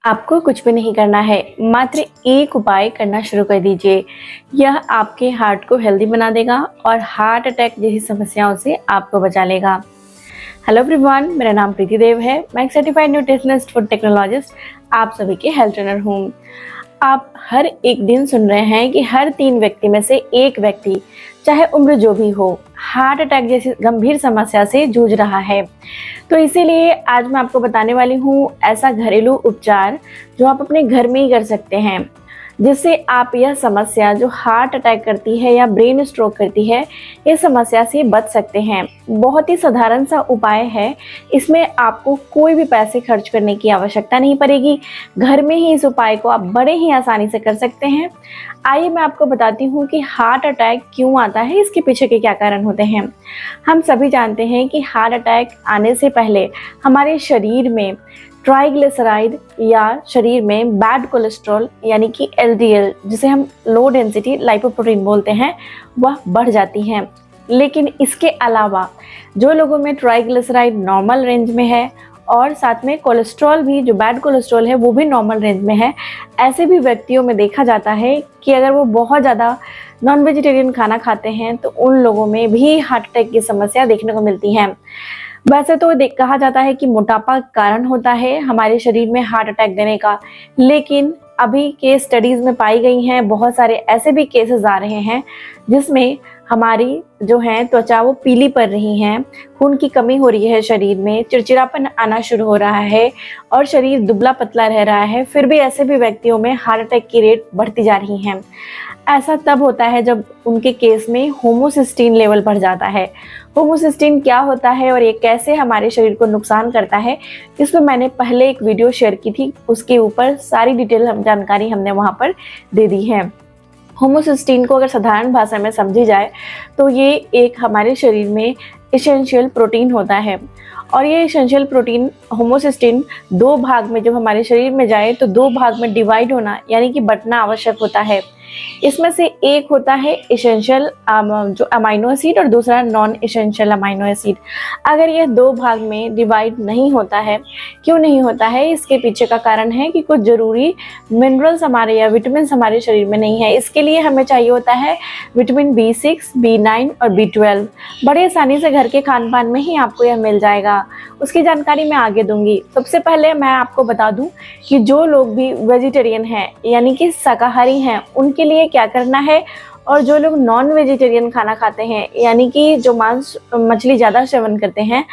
आपको कुछ भी नहीं करना है, मात्र एक उपाय करना शुरू कर दीजिए। यह आपके हार्ट को हेल्दी बना देगा और हार्ट अटैक जैसी समस्याओं से आपको बचा लेगा। हेलो एवरीवन, मेरा नाम प्रीति देव है। मैं एक सर्टिफाइड न्यूट्रिशनिस्ट फूड टेक्नोलॉजिस्ट आप सभी के हेल्थ ट्रेनर हूँ। आप हर एक दिन सुन रहे हैं कि हर 3 व्यक्ति में से एक व्यक्ति, चाहे उम्र जो भी हो, हार्ट अटैक जैसी गंभीर समस्या से जूझ रहा है। तो इसीलिए आज मैं आपको बताने वाली हूँ ऐसा घरेलू उपचार जो आप अपने घर में ही कर सकते हैं, जिससे आप यह समस्या जो हार्ट अटैक करती है या ब्रेन स्ट्रोक करती है, इस समस्या से बच सकते हैं। बहुत ही साधारण सा उपाय है। इसमें आपको कोई भी पैसे खर्च करने की आवश्यकता नहीं पड़ेगी। घर में ही इस उपाय को आप बड़े ही आसानी से कर सकते हैं। आइए मैं आपको बताती हूँ कि हार्ट अटैक क्यों आता है, इसके पीछे के क्या कारण होते हैं। हम सभी जानते हैं कि हार्ट अटैक आने से पहले हमारे शरीर में ट्राइग्लिसराइड या शरीर में बैड कोलेस्ट्रॉल यानी कि LDL, जिसे हम लो डेंसिटी लाइपोप्रोटीन बोलते हैं, वह बढ़ जाती हैं। लेकिन इसके अलावा जो लोगों में ट्राइग्लिसराइड नॉर्मल रेंज में है और साथ में कोलेस्ट्रॉल भी, जो बैड कोलेस्ट्रॉल है, वो भी नॉर्मल रेंज में है, ऐसे भी व्यक्तियों में देखा जाता है कि अगर वो बहुत ज़्यादा नॉन वेजिटेरियन खाना खाते हैं तो उन लोगों में भी हार्ट अटैक की समस्या देखने को मिलती है। वैसे तो कहा जाता है कि मोटापा कारण होता है हमारे शरीर में हार्ट अटैक देने का, लेकिन अभी के स्टडीज़ में पाई गई हैं बहुत सारे ऐसे भी केसेस आ रहे हैं जिसमें हमारी जो है त्वचा वो पीली पड़ रही हैं, खून की कमी हो रही है, शरीर में चिड़चिड़ापन आना शुरू हो रहा है और शरीर दुबला पतला रह रहा है। फिर भी ऐसे भी व्यक्तियों में हार्ट अटैक की रेट बढ़ती जा रही है। ऐसा तब होता है जब उनके केस में होमोसिस्टीन लेवल बढ़ जाता है। होमोसिस्टीन क्या होता है और ये कैसे हमारे शरीर को नुकसान करता है, इसमें मैंने पहले एक वीडियो शेयर की थी, उसके ऊपर सारी डिटेल जानकारी हमने वहाँ पर दे दी है। होमोसिस्टीन को अगर साधारण भाषा में समझी जाए तो ये एक हमारे शरीर में एसेंशियल प्रोटीन होता है और ये एसेंशियल प्रोटीन होमोसिस्टीन 2 भाग में जब हमारे शरीर में जाए तो 2 भाग में डिवाइड होना यानी कि बंटना आवश्यक होता है। इसमें से एक होता है एसेंशियल जो अमाइनो एसिड और दूसरा नॉन एसेंशियल अमाइनो एसिड। अगर यह 2 भाग में डिवाइड नहीं होता है, क्यों नहीं होता है, इसके पीछे का कारण है कि कुछ ज़रूरी मिनरल्स हमारे या विटामिन हमारे शरीर में नहीं है। इसके लिए हमें चाहिए होता है विटामिन B6, B9 और B12। बड़े आसानी से घर के खान पान में ही आपको यह मिल जाएगा। उसकी जानकारी मैं आगे दूंगी। सबसे पहले मैं आपको बता दूं कि जो लोग भी वेजिटेरियन हैं यानी कि शाकाहारी हैं, उनके लिए क्या करना है, और जो लोग नॉन वेजिटेरियन खाना खाते हैं यानी कि जो मांस मछली ज़्यादा सेवन करते हैं,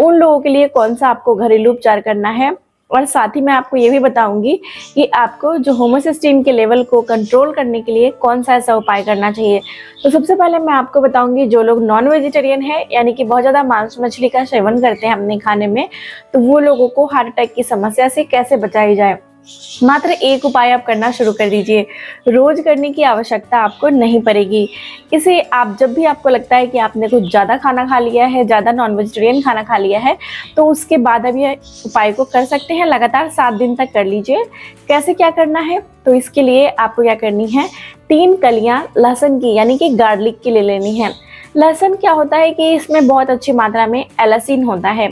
उन लोगों के लिए कौन सा आपको घरेलू उपचार करना है। और साथ ही मैं आपको ये भी बताऊंगी कि आपको जो होमोसिस्टीन के लेवल को कंट्रोल करने के लिए कौन सा ऐसा उपाय करना चाहिए। तो सबसे पहले मैं आपको बताऊंगी जो लोग नॉन वेजिटेरियन है यानी कि बहुत ज़्यादा मांस मछली का सेवन करते हैं अपने खाने में, तो वो लोगों को हार्ट अटैक की समस्या से कैसे बचाई जाए। मात्र एक उपाय आप करना शुरू कर दीजिए। रोज करने की आवश्यकता आपको नहीं पड़ेगी। इसे आप जब भी आपको लगता है कि आपने कुछ ज़्यादा खाना खा लिया है, ज़्यादा नॉन वेजिटेरियन खाना खा लिया है, तो उसके बाद अब यह उपाय को कर सकते हैं। लगातार 7 दिन तक कर लीजिए। कैसे क्या करना है, तो इसके लिए आपको क्या करनी है, 3 कलियां लहसुन की यानी कि गार्लिक की ले लेनी है। लहसुन क्या होता है कि इसमें बहुत अच्छी मात्रा में एलिसिन होता है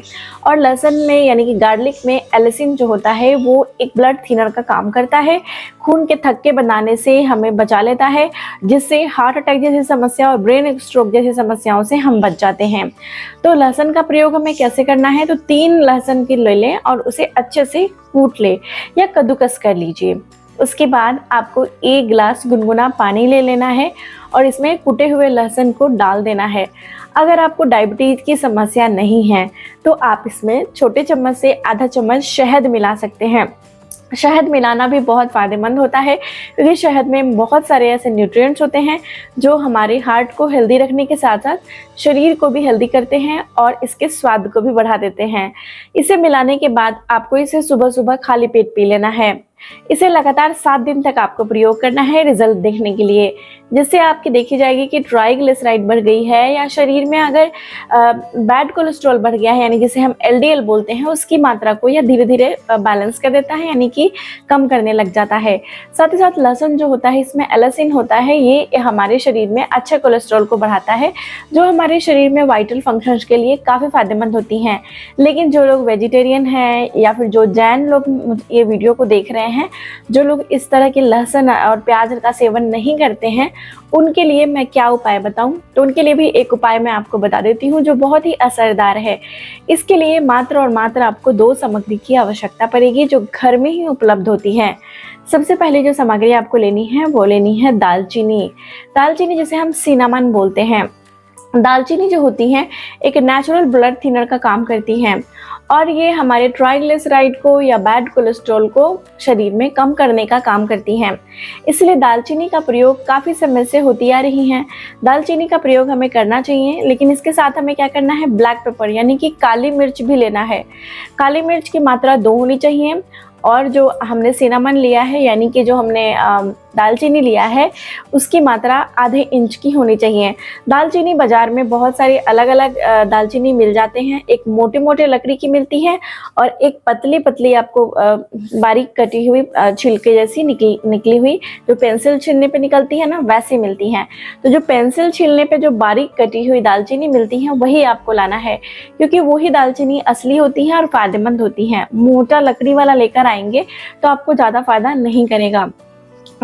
और लहसुन में यानी कि गार्लिक में एलिसिन जो होता है वो एक ब्लड थिनर का काम करता है। खून के थक्के बनाने से हमें बचा लेता है, जिससे हार्ट अटैक जैसी समस्या और ब्रेन स्ट्रोक जैसी समस्याओं से हम बच जाते हैं। तो लहसुन का प्रयोग हमें कैसे करना है, तो 3 लहसुन की ले लें और उसे अच्छे से कूट ले या कद्दूकस कर लीजिए। उसके बाद आपको 1 गिलास गुनगुना पानी ले लेना है और इसमें कुटे हुए लहसुन को डाल देना है। अगर आपको डायबिटीज़ की समस्या नहीं है तो आप इसमें छोटे चम्मच से आधा चम्मच शहद मिला सकते हैं। शहद मिलाना भी बहुत फ़ायदेमंद होता है क्योंकि शहद में बहुत सारे ऐसे न्यूट्रिएंट्स होते हैं जो हमारे हार्ट को हेल्दी रखने के साथ साथ शरीर को भी हेल्दी करते हैं और इसके स्वाद को भी बढ़ा देते हैं। इसे मिलाने के बाद आपको इसे सुबह सुबह खाली पेट पी लेना है। इसे लगातार 7 दिन तक आपको प्रयोग करना है रिजल्ट देखने के लिए, जिससे आपकी देखी जाएगी कि ट्राइग्लिसराइड बढ़ गई है या शरीर में अगर बैड कोलेस्ट्रॉल बढ़ गया है यानी जिसे हम LDL बोलते हैं, उसकी मात्रा को यह धीरे धीरे बैलेंस कर देता है यानी कि कम करने लग जाता है। साथ ही साथ लहसुन जो होता है इसमें एलिसिन होता है, ये हमारे शरीर में अच्छे कोलेस्ट्रॉल को बढ़ाता है जो हमारे हमारे शरीर में वाइटल फंक्शंस के लिए काफ़ी फ़ायदेमंद होती हैं। लेकिन जो लोग वेजिटेरियन हैं या फिर जो जैन लोग ये वीडियो को देख रहे हैं, जो लोग इस तरह के लहसुन और प्याज का सेवन नहीं करते हैं, उनके लिए मैं क्या उपाय बताऊं? तो उनके लिए भी एक उपाय मैं आपको बता देती हूं जो बहुत ही असरदार है। इसके लिए मात्र और मात्र आपको 2 सामग्री की आवश्यकता पड़ेगी जो घर में ही उपलब्ध होती हैं। सबसे पहले जो सामग्री आपको लेनी है वो लेनी है दालचीनी। दालचीनी जिसे हम सिनामन बोलते हैं। दालचीनी जो होती है एक नेचुरल ब्लड थिनर का काम करती हैं और ये हमारे ट्राइग्लिसराइड को या बैड कोलेस्ट्रॉल को शरीर में कम करने का काम करती हैं। इसलिए दालचीनी का प्रयोग काफ़ी समय से होती आ रही है। दालचीनी का प्रयोग हमें करना चाहिए, लेकिन इसके साथ हमें क्या करना है, ब्लैक पेपर यानी कि काली मिर्च भी लेना है। काली मिर्च की मात्रा 2 होनी चाहिए और जो हमने सिनामन लिया है यानी कि जो हमने दालचीनी लिया है उसकी मात्रा आधे इंच की होनी चाहिए। दालचीनी बाज़ार में बहुत सारे अलग अलग दालचीनी मिल जाते हैं। एक मोटे मोटे लकड़ी की मिलती है और एक पतली पतली आपको बारीक कटी हुई छिलके जैसी निकली हुई जो पेंसिल छीलने पे निकलती है ना, वैसी मिलती हैं। तो जो पेंसिल छीलने पे जो बारीक कटी हुई दालचीनी मिलती है वही आपको लाना है, क्योंकि वही दालचीनी असली होती है और फ़ायदेमंद होती हैं। मोटा लकड़ी वाला लेकर आएंगे तो आपको ज़्यादा फायदा नहीं करेगा।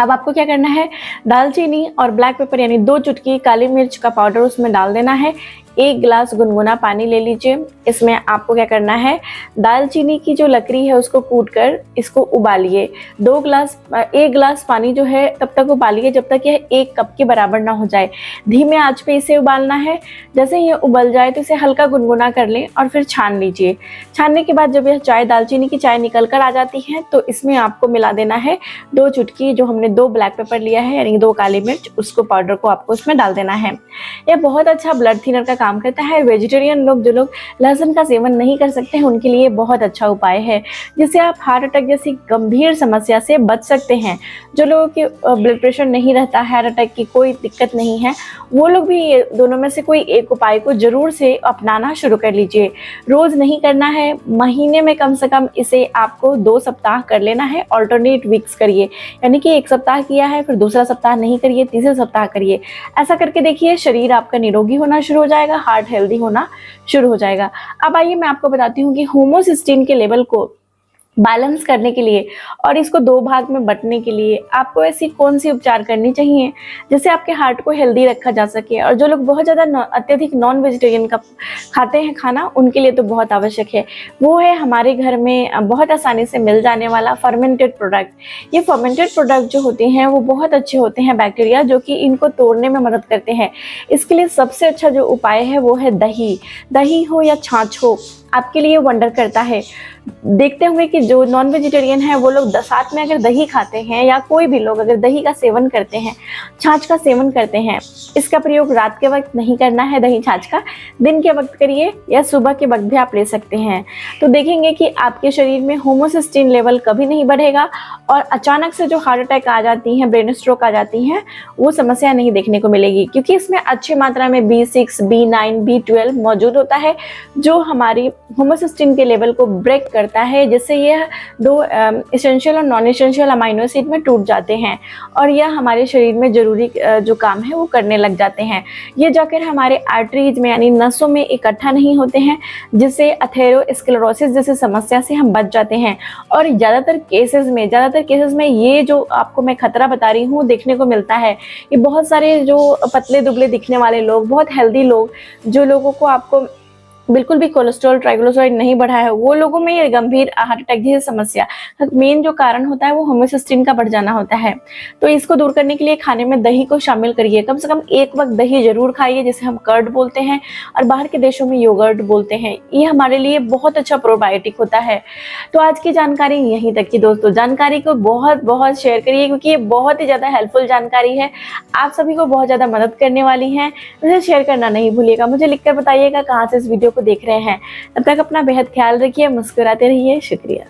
अब आपको क्या करना है, दालचीनी और ब्लैक पेपर यानी 2 चुटकी काली मिर्च का पाउडर उसमें डाल देना है। 1 गिलास गुनगुना पानी ले लीजिए। इसमें आपको क्या करना है, दालचीनी की जो लकड़ी है उसको कूटकर इसको उबालिए। 1 गिलास पानी जो है तब तक उबालिए जब तक यह 1 कप के बराबर ना हो जाए। धीमे आंच पे इसे उबालना है। जैसे ये उबल जाए तो इसे हल्का गुनगुना कर लें और फिर छान लीजिए। छानने के बाद जब यह चाय, दालचीनी की चाय निकल कर आ जाती है तो इसमें आपको मिला देना है 2 चुटकी जो हमने 2 ब्लैक पेपर लिया है यानी 2 काली मिर्च, उसको पाउडर को आपको उसमें डाल देना है। यह बहुत अच्छा ब्लड थिनर का काम करता है। वेजिटेरियन लोग, जो लोग लहसुन का सेवन नहीं कर सकते हैं, उनके लिए बहुत अच्छा उपाय है, जिससे आप हार्ट अटैक जैसी गंभीर समस्या से बच सकते हैं। जो लोगों के ब्लड प्रेशर नहीं रहता, हार्ट अटैक की कोई दिक्कत नहीं है, वो लोग भी ये दोनों में से कोई एक उपाय को जरूर से अपनाना शुरू कर लीजिए। रोज़ नहीं करना है, महीने में कम से कम इसे आपको 2 सप्ताह कर लेना है। ऑल्टरनेट वीक्स करिए, यानी कि 1 सप्ताह किया है फिर दूसरा सप्ताह नहीं करिए, तीसरे सप्ताह करिए। ऐसा करके देखिए, शरीर आपका निरोगी होना शुरू हो जाएगा, हार्ट हेल्दी होना शुरू हो जाएगा। अब आइए मैं आपको बताती हूँ कि होमोसिस्टीन के लेवल को बैलेंस करने के लिए और इसको 2 भाग में बंटने के लिए आपको ऐसी कौन सी उपचार करनी चाहिए जिससे आपके हार्ट को हेल्दी रखा जा सके। और जो लोग बहुत ज़्यादा अत्यधिक नॉन वेजिटेरियन का खाते हैं खाना, उनके लिए तो बहुत आवश्यक है। वो है हमारे घर में बहुत आसानी से मिल जाने वाला फर्मेंटेड प्रोडक्ट। ये फर्मेंटेड प्रोडक्ट जो होते हैं वो बहुत अच्छे होते हैं बैक्टीरिया, जो कि इनको तोड़ने में मदद करते हैं। इसके लिए सबसे अच्छा जो उपाय है वो है दही। दही हो या छाछ हो, आपके लिए वंडर करता है। देखते हुए कि जो नॉन वेजिटेरियन है वो लोग साथ में अगर दही खाते हैं या कोई भी लोग अगर दही का सेवन करते हैं, छाछ का सेवन करते हैं, इसका प्रयोग रात के वक्त नहीं करना है। दही छाछ का दिन के वक्त करिए या सुबह के वक्त भी आप ले सकते हैं। तो देखेंगे कि आपके शरीर में होमोसिस्टीन लेवल कभी नहीं बढ़ेगा और अचानक से जो हार्ट अटैक आ जाती हैं, ब्रेन स्ट्रोक आ जाती हैं, वो समस्या नहीं देखने को मिलेगी, क्योंकि इसमें अच्छी मात्रा में B6, B9, B12 मौजूद होता है जो हमारी होमोसिस्टीन के लेवल को ब्रेक करता है, जिससे यह 2 एसेंशियल और नॉन एसेंशियल अमाइनो एसिड में टूट जाते हैं और यह हमारे शरीर में जरूरी जो काम है वो करने लग जाते हैं। ये जाकर हमारे आर्टरीज में यानी नसों में इकट्ठा नहीं होते हैं, जिससे एथेरोस्क्लेरोसिस जैसी समस्या से हम बच जाते हैं। और ज़्यादातर केसेस में ये जो आपको मैं खतरा बता रही हूँ देखने को मिलता है। ये बहुत सारे जो पतले दुबले दिखने वाले लोग, बहुत हेल्दी लोग, जो लोगों को आपको बिल्कुल भी कोलेस्ट्रॉल, ट्राइग्लिसराइड नहीं बढ़ा है, वो लोगों में ये गंभीर हार्ट अटैक जैसी समस्या मेन जो कारण होता है वो होमोसिस्टीन का बढ़ जाना होता है। तो इसको दूर करने के लिए खाने में दही को शामिल करिए। कम से कम 1 वक्त दही जरूर खाइए, जिसे हम कर्ड बोलते हैं और बाहर के देशों में योगर्ट बोलते हैं। ये हमारे लिए बहुत अच्छा प्रोबायोटिक होता है। तो आज की जानकारी यहीं तक की दोस्तों। जानकारी को बहुत बहुत शेयर करिए, क्योंकि ये बहुत ही ज़्यादा हेल्पफुल जानकारी है, आप सभी को बहुत ज़्यादा मदद करने वाली है। मुझे शेयर करना नहीं भूलिएगा, मुझे लिखकर बताइएगा कहाँ से इस वीडियो को देख रहे हैं। तब तक अपना बेहद ख्याल रखिए, मुस्कुराते रहिए। शुक्रिया।